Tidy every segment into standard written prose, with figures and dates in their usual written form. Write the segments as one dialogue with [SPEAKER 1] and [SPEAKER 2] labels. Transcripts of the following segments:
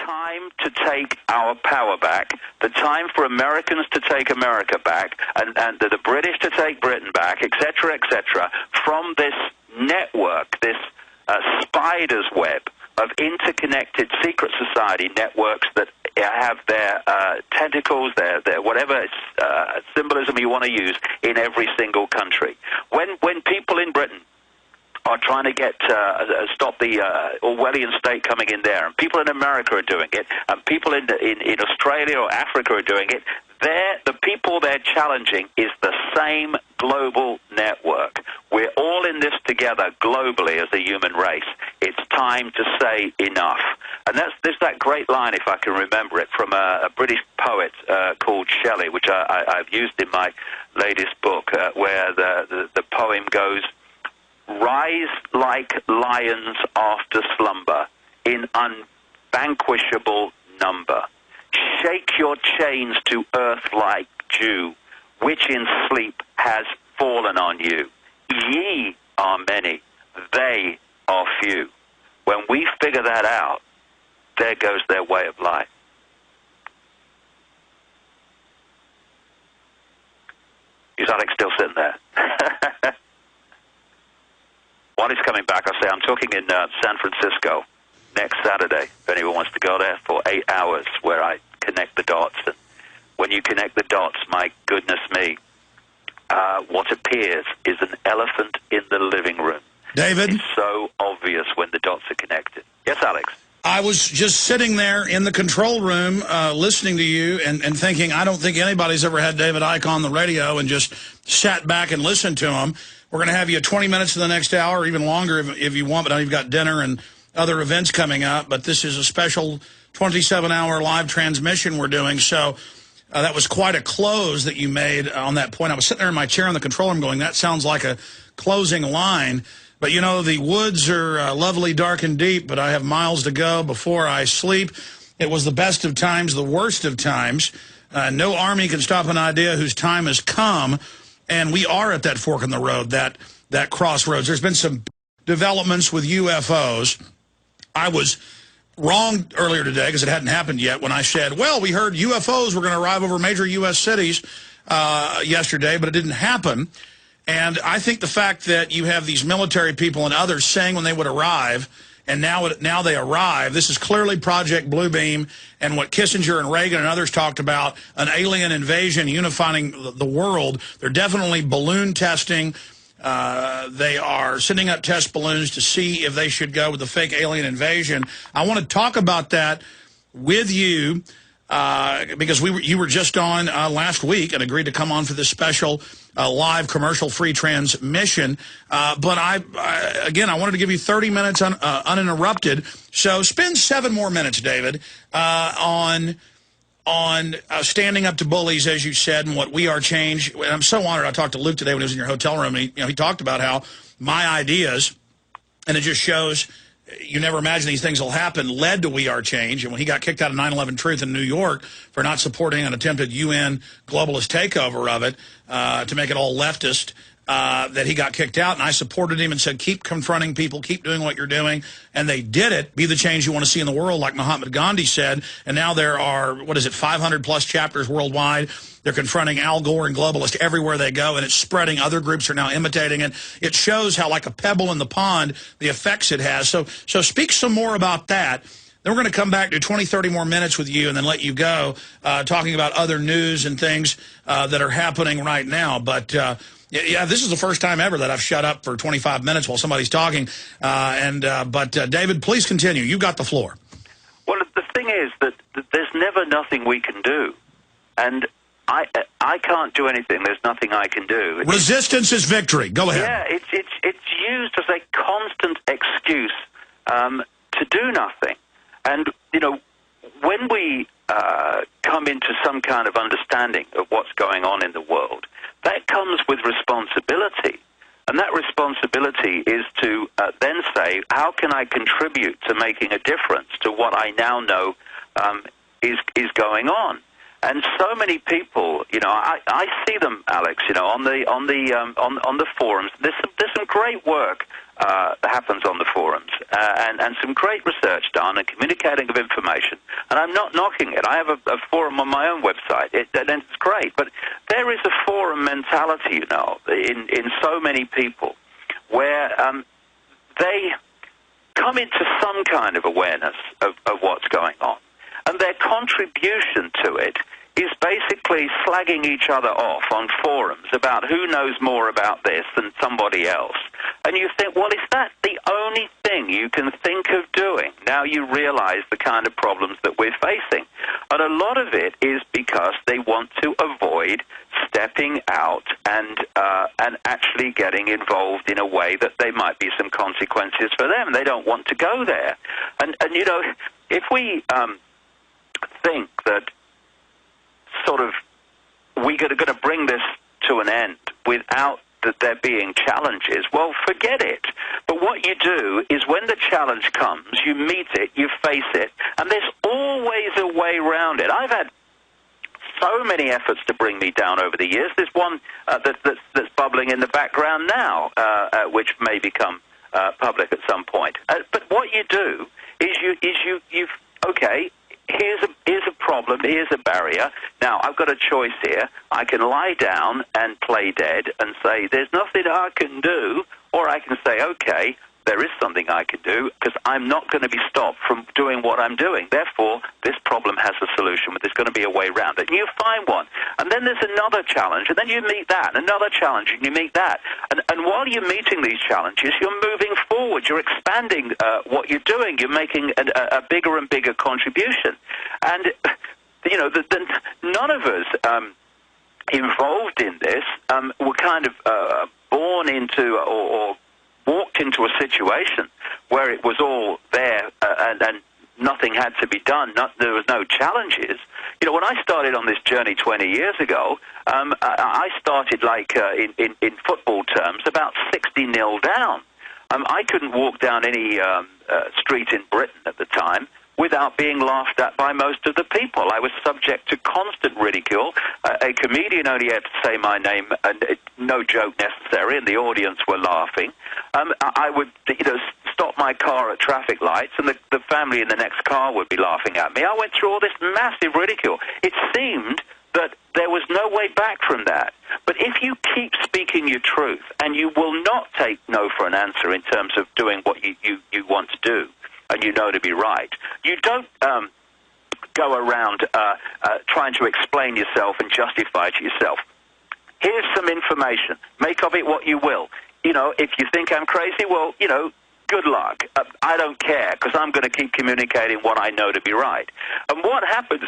[SPEAKER 1] time to take our power back, the time for Americans to take America back, and the British to take Britain back, etc., from this network, this spider's web of interconnected secret society networks that have their tentacles, their whatever symbolism you want to use in every single country. When people in Britain are trying to get stop the Orwellian state coming in there, and people in America are doing it, and people in Australia or Africa are doing it, the people they're challenging is the same global network. We're all in this together globally as a human race. It's time to say enough. And there's that great line, if I can remember it, from a British poet called Shelley, which I've used in my latest book, where the poem goes, "Rise like lions after slumber in unvanquishable number. Shake your chains to earth like dew, which in sleep has fallen on you. Ye are many, they are few." When we figure that out, there goes their way of life. Is Alex still sitting there? While he's coming back, I'll say I'm talking in San Francisco next Saturday, if anyone wants to go there, for 8 hours, where I connect the dots. And when you connect the dots, my goodness me, what appears is an elephant in the living room.
[SPEAKER 2] David?
[SPEAKER 1] It's so obvious when the dots are connected. Yes, Alex?
[SPEAKER 2] I was just sitting there in the control room listening to you and thinking, I don't think anybody's ever had David Icke on the radio and just sat back and listened to him. We're going to have you 20 minutes in the next hour, or even longer if you want, but now you've got dinner and other events coming up. But this is a special 27-hour live transmission we're doing. So that was quite a close that you made on that point. I was sitting there in my chair in the control room going, that sounds like a closing line. But, you know, the woods are lovely, dark, and deep, but I have miles to go before I sleep. It was the best of times, the worst of times. No army can stop an idea whose time has come, and we are at that fork in the road, that crossroads. There's been some developments with UFOs. I was wrong earlier today because it hadn't happened yet when I said, well, we heard UFOs were going to arrive over major U.S. cities yesterday, but it didn't happen. And I think the fact that you have these military people and others saying when they would arrive, and now they arrive, this is clearly Project Bluebeam and what Kissinger and Reagan and others talked about, an alien invasion unifying the world. They're definitely balloon testing. They are sending up test balloons to see if they should go with the fake alien invasion. I want to talk about that with you because you were just on last week and agreed to come on for this special live commercial-free transmission. But again, I wanted to give you 30 minutes uninterrupted. So spend 7 more minutes, David, on standing up to bullies, as you said, and what We Are Change. And I'm so honored. I talked to Luke today when he was in your hotel room, and he talked about how my ideas, and it just shows you never imagine these things will happen, led to We Are Change. And when he got kicked out of 9/11 Truth in New York for not supporting an attempted UN globalist takeover of it to make it all leftist, that he got kicked out, and I supported him and said, keep confronting people, keep doing what you're doing, and they did it. Be the change you want to see in the world, like Mahatma Gandhi said, and now there are, 500-plus chapters worldwide. They're confronting Al Gore and globalists everywhere they go, and it's spreading. Other groups are now imitating it. It shows how, like a pebble in the pond, the effects it has. So speak some more about that. Then we're going to come back to 20, 30 more minutes with you and then let you go, talking about other news and things that are happening right now. But yeah, this is the first time ever that I've shut up for 25 minutes while somebody's talking. But David, please continue. You got the floor.
[SPEAKER 1] Well, the thing is that there's never nothing we can do. And I can't do anything. There's nothing I can do.
[SPEAKER 2] Resistance is victory. Go ahead.
[SPEAKER 1] Yeah, it's used as a constant excuse to do nothing. And, when we come into some kind of understanding of what's going on in the world, that comes with responsibility. And that responsibility is to then say, how can I contribute to making a difference to what I now know is going on? And so many people, I see them, Alex, on the forums. There's some great work that happens on the forums, and some great research done and communicating of information. And I'm not knocking it. I have a forum on my own website, and it's great. But there is a forum mentality, in so many people, where they come into some kind of awareness of what's going on. And their contribution to it is basically slagging each other off on forums about who knows more about this than somebody else. And you think, well, is that the only thing you can think of doing? Now you realize the kind of problems that we're facing. And a lot of it is because they want to avoid stepping out and actually getting involved in a way that there might be some consequences for them. They don't want to go there. And if we think that sort of we're going to bring this to an end without that there being challenges, well, forget it. But what you do is when the challenge comes, you meet it, you face it, and there's always a way around it. I've had so many efforts to bring me down over the years. There's one that's bubbling in the background now, which may become public at some point. But what you do is you've okay, here's a problem, here's a barrier. Now, I've got a choice here. I can lie down and play dead and say, there's nothing I can do, or I can say, okay, there is something I can do, because I'm not going to be stopped from doing what I'm doing. Therefore, this problem has a solution, but there's going to be a way around it. And you find one. And then there's another challenge, and then you meet that, and another challenge, and you meet that. And while you're meeting these challenges, you're moving forward. You're expanding what you're doing. You're making a bigger and bigger contribution. And, none of us involved in this were kind of born into or walked into a situation where it was all there and nothing had to be done. There was no challenges. When I started on this journey 20 years ago, I started in football terms about 60-0 down. I couldn't walk down any street in Britain at the time without being laughed at by most of the people. I was subject to constant ridicule. A comedian only had to say my name, and no joke necessary, and the audience were laughing. I would, stop my car at traffic lights, and the family in the next car would be laughing at me. I went through all this massive ridicule. It seemed that there was no way back from that. But if you keep speaking your truth, and you will not take no for an answer in terms of doing what you want to do, and you know to be right, you don't go around trying to explain yourself and justify to yourself. Here's some information. Make of it what you will. If you think I'm crazy, well, good luck. I don't care, because I'm going to keep communicating what I know to be right. And what happens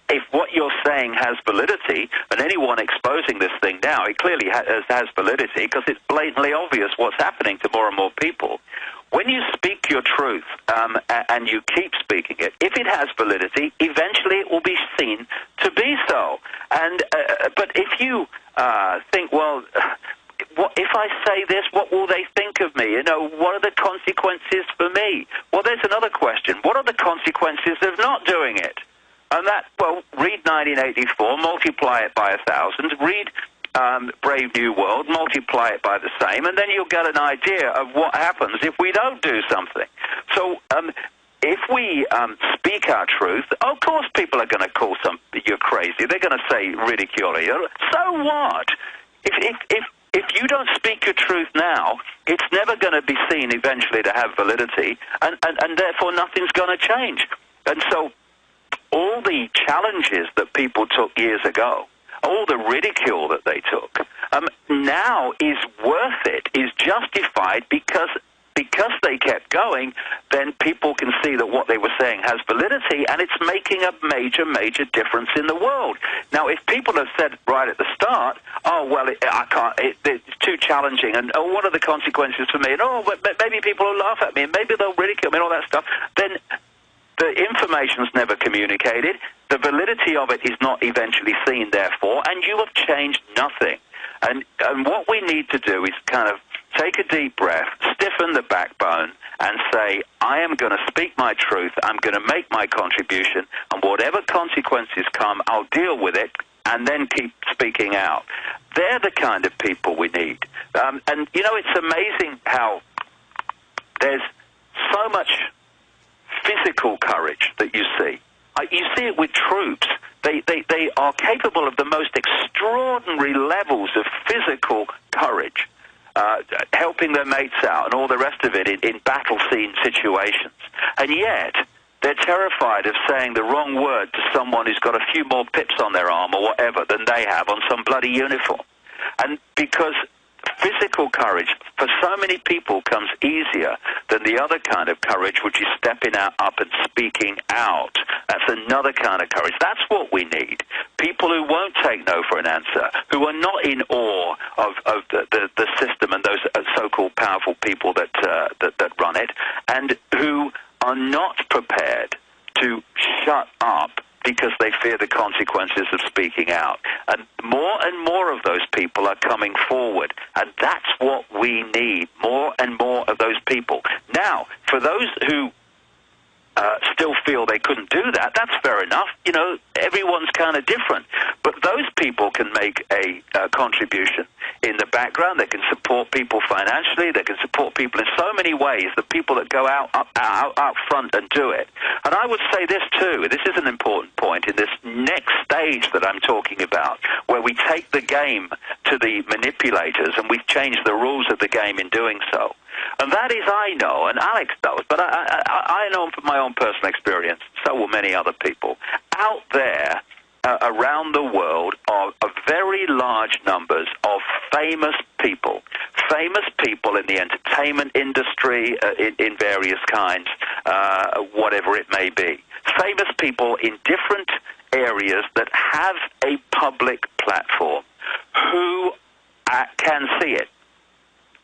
[SPEAKER 1] if what you're saying has validity, and anyone exposing this thing now, it clearly has validity, because it's blatantly obvious what's happening to more and more people. When you speak your truth and you keep speaking it, if it has validity, eventually it will be seen to be so. And but if you think, well, if I say this, what will they think of me? What are the consequences for me? Well, there's another question. What are the consequences of not doing it? And read 1984, multiply it by 1,000, read Brave New World, multiply it by the same, and then you'll get an idea of what happens if we don't do something. So if we speak our truth, of course people are going to call you're crazy. They're going to say, ridicule you. So what? If you don't speak your truth now, it's never going to be seen eventually to have validity, and therefore nothing's going to change. And so all the challenges that people took years ago, all the ridicule that they took, now is worth it, is justified because they kept going, then people can see that what they were saying has validity, and it's making a major, major difference in the world. Now, if people have said right at the start, oh, well, I can't, it's too challenging, and oh, what are the consequences for me, and oh, but maybe people will laugh at me, and maybe they'll ridicule me, and all that stuff, then the information's never communicated, the validity of it is not eventually seen, therefore, and you have changed nothing. And what we need to do is kind of take a deep breath, stiffen the backbone, and say, I am going to speak my truth, I'm going to make my contribution, and whatever consequences come, I'll deal with it, and then keep speaking out. They're the kind of people we need. And, you know, it's amazing how there's so much physical courage that you see. You see it with troops. They are capable of the most extraordinary levels of physical courage, helping their mates out and all the rest of it in battle scene situations. And yet, they're terrified of saying the wrong word to someone who's got a few more pips on their arm or whatever than they have on some bloody uniform. And because physical courage for so many people comes easier than the other kind of courage, which is stepping up and speaking out. That's another kind of courage. That's what we need. People who won't take no for an answer, who are not in awe of the system and those so-called powerful people that run it, and who are not prepared to shut up because they fear the consequences of speaking out. And more of those people are coming forward. And that's what we need, more and more of those people. Now, for those who still feel they couldn't do that, that's fair enough. You know, everyone's kind of different. But those people can make a contribution in the background. They can support people financially. They can support people in so many ways, the people that go out front and do it. And I would say this too, this is an important point in this next stage that I'm talking about, where we take the game to the manipulators and we've changed the rules of the game in doing so. And that is, I know, and Alex knows, but I know from my own personal experience, so will many other people, out there around the world are very large numbers of famous people in the entertainment industry in various kinds, whatever it may be. Famous people in different areas that have a public platform who can see it.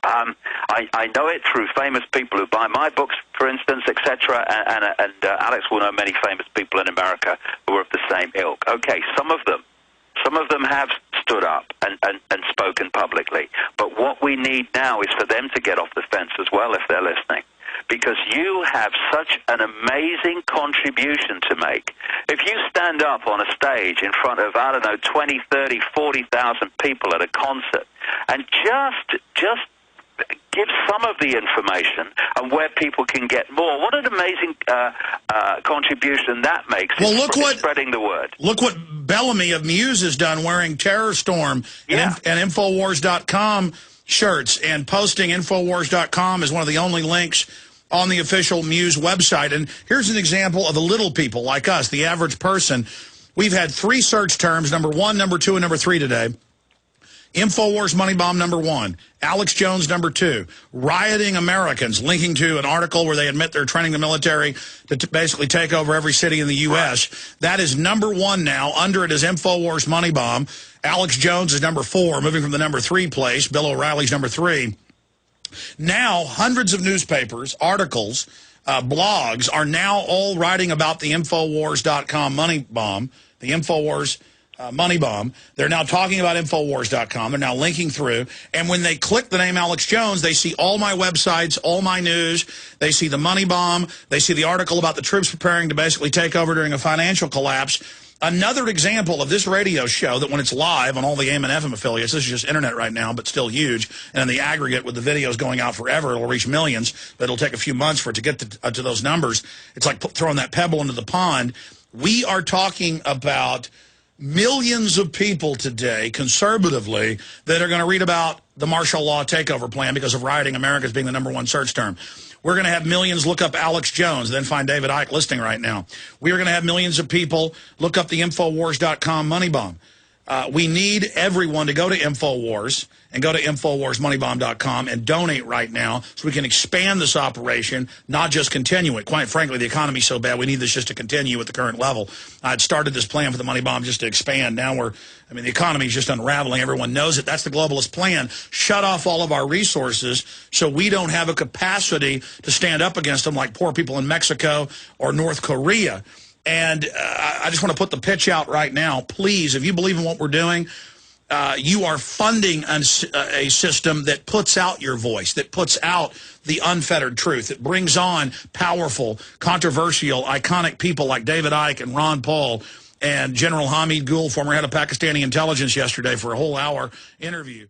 [SPEAKER 1] I know it through famous people who buy my books, for instance, etc. And Alex will know many famous people in America who are of the same ilk. Okay, some of them have stood up and spoken publicly. But what we need now is for them to get off the fence as well if they're listening. Because you have such an amazing contribution to make. If you stand up on a stage in front of, 20, 30, 40,000 people at a concert and just give some of the information and where people can get more. What an amazing contribution that makes in spreading the word.
[SPEAKER 2] Look what Bellamy of Muse has done, wearing Terror Storm and Infowars.com shirts, and posting Infowars.com is one of the only links on the official Muse website. And here's an example of the little people like us, the average person. We've had 3 search terms, number 1, number 2, and number 3 today. Infowars Money Bomb number 1, Alex Jones number 2, rioting Americans, linking to an article where they admit they're training the military to basically take over every city in the U.S. That is number 1 now. Under it is Infowars Money Bomb. Alex Jones is number 4, moving from the number 3 place. Bill O'Reilly's number 3. Now, hundreds of newspapers, articles, blogs are now all writing about the Infowars.com money bomb, the Infowars money bomb. They're now talking about Infowars.com. They're now linking through. And when they click the name Alex Jones, they see all my websites, all my news. They see the money bomb. They see the article about the troops preparing to basically take over during a financial collapse. Another example of this radio show that when it's live on all the AM and FM affiliates, this is just internet right now, but still huge. And in the aggregate, with the videos going out forever, it'll reach millions, but it'll take a few months for it to get to those numbers. It's like throwing that pebble into the pond. We are talking about millions of people today, conservatively, that are going to read about the martial law takeover plan because of rioting Americans being the number 1 search term. We're going to have millions look up Alex Jones, then find David Icke listening right now. We are going to have millions of people look up the Infowars.com money bomb. We need everyone to go to Infowars and go to InfowarsMoneyBomb.com and donate right now so we can expand this operation, not just continue it. Quite frankly, the economy's so bad, we need this just to continue at the current level. I'd started this plan for the money bomb just to expand. Now the economy's just unraveling. Everyone knows it. That's the globalist plan. Shut off all of our resources so we don't have a capacity to stand up against them like poor people in Mexico or North Korea. And I just want to put the pitch out right now. Please, if you believe in what we're doing, you are funding a system that puts out your voice, that puts out the unfettered truth, that brings on powerful, controversial, iconic people like David Icke and Ron Paul and General Hamid Gul, former head of Pakistani intelligence, yesterday for a whole hour interview.